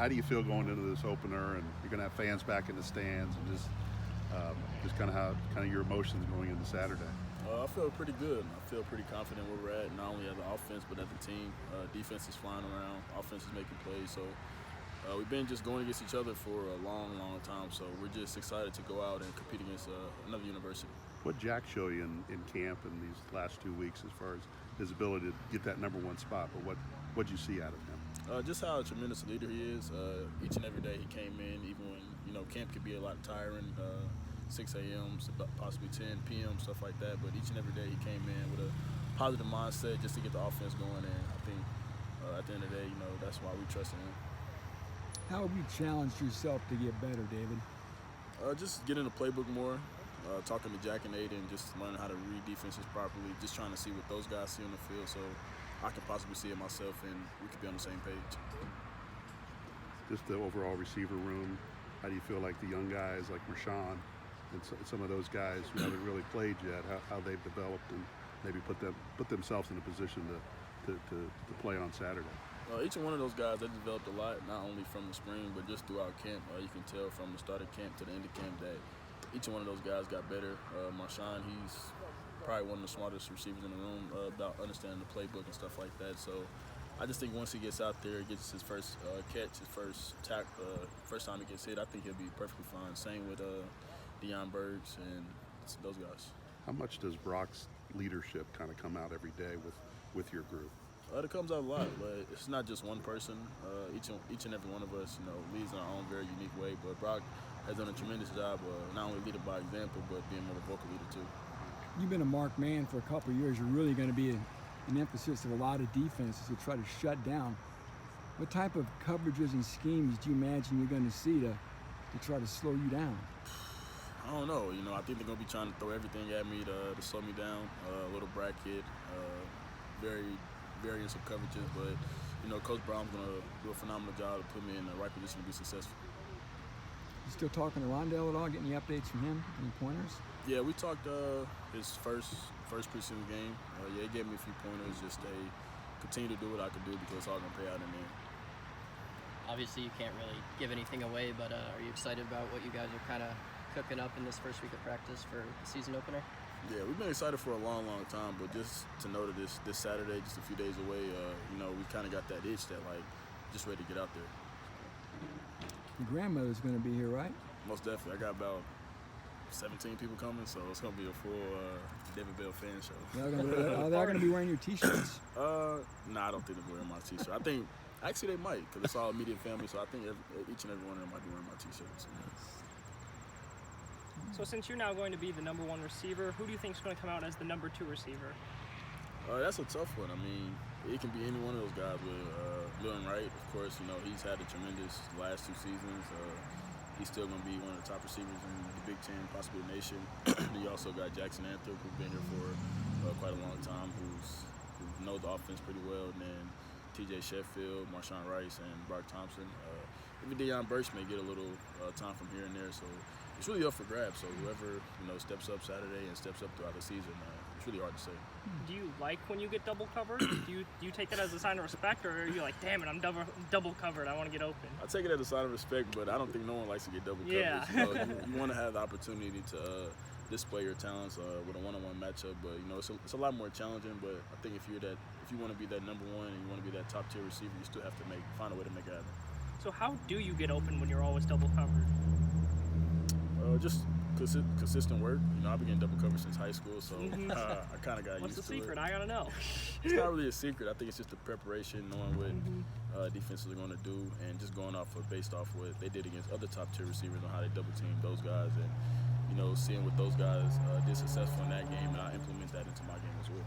how do you feel going into this opener, and you're going to have fans back in the stands, and just kind of your emotions going into Saturday? I feel pretty good. I feel pretty confident where we're at, not only as an offense but as a team. Defense is flying around, offense is making plays. So we've been just going against each other for a long, long time. So we're just excited to go out and compete against another university. What Jack show you in camp in these last 2 weeks as far as his ability to get that #1 spot? But what'd you see out of him? Just how a tremendous leader he is. Each and every day he came in, even when camp could be a lot tiring. 6 a.m., possibly 10 p.m., stuff like that. But each and every day he came in with a positive mindset just to get the offense going. And I think at the end of the day, that's why we trust in him. How have you challenged yourself to get better, David? Just getting the playbook more, talking to Jack and Aiden, just learning how to read defenses properly, just trying to see what those guys see on the field so I can possibly see it myself and we could be on the same page. Just the overall receiver room, how do you feel like the young guys like Marshawn and some of those guys who haven't really played yet, how they've developed and maybe put themselves in a position to play on Saturday? Each one of those guys, they developed a lot, not only from the spring, but just throughout camp. You can tell from the start of camp to the end of camp that each one of those guys got better. Marshawn, he's probably one of the smartest receivers in the room about understanding the playbook and stuff like that. So I just think once he gets out there, gets his first catch, his first first time he gets hit, I think he'll be perfectly fine. Same with Deion Burks and those guys. How much does Brock's leadership kind of come out every day with your group? It comes out a lot, but it's not just one person. Each and every one of us, leads in our own very unique way. But Brock has done a tremendous job not only leading by example, but being more of a vocal leader too. You've been a marked man for a couple of years. You're really going to be an emphasis of a lot of defenses to try to shut down. What type of coverages and schemes do you imagine you're going to see to try to slow you down? I don't know. I think they're going to be trying to throw everything at me to slow me down. A little bracket, various of coverages, but Coach Brown's going to do a phenomenal job to put me in the right position to be successful. You still talking to Rondell at all? Getting any updates from him? Any pointers? Yeah, we talked his first preseason game. He gave me a few pointers. Just continue to do what I can do because it's all going to pay out in the end. Obviously, you can't really give anything away, but are you excited about what you guys are kind of cooking up in this first week of practice for the season opener? Yeah, we've been excited for a long, long time, but just to know that this Saturday, just a few days away, we kind of got that itch that, just ready to get out there. Your grandmother's going to be here, right? Most definitely. I got about 17 people coming, so it's going to be a full David Bell fan show. Are they going to be wearing your T-shirts? Nah, I don't think they're wearing my T-shirt. I think, actually they might, because it's all immediate family, so I think each and every one of them might be wearing my T-shirts. So since you're now going to be the #1 receiver, who do you think is going to come out as the #2 receiver? That's a tough one. I mean, it can be any one of those guys. With Lil Wright, of course, he's had a tremendous last 2 seasons. He's still going to be one of the top receivers in the Big Ten, possibly the nation. You also got Jackson Anthrop, who's been here for quite a long time, who knows the offense pretty well. And then T.J. Sheffield, Marshawn Rice, and Brock Thompson. Even Deion Burks may get a little time from here and there. So it's really up for grabs. So whoever steps up Saturday and steps up throughout the season, it's really hard to say. Do you like when you get double covered? do you take that as a sign of respect, or are you like, damn it, I'm double covered, I want to get open? I take it as a sign of respect, but I don't think no one likes to get double covered. Yeah. You want to have the opportunity to display your talents with a one-on-one matchup, but it's a lot more challenging. But I think if you want to be that #1 and you want to be that top tier receiver, you still have to find a way to make it happen. So how do you get open when you're always double covered? Just consistent work. I've been getting double covered since high school, so I kind of got used to it. What's the secret? I gotta know. It's not really a secret. I think it's just the preparation, knowing what defenses are going to do, and just going based off what they did against other top tier receivers on how they double team those guys, and seeing what those guys did successful in that game, and I implement that into my game as well.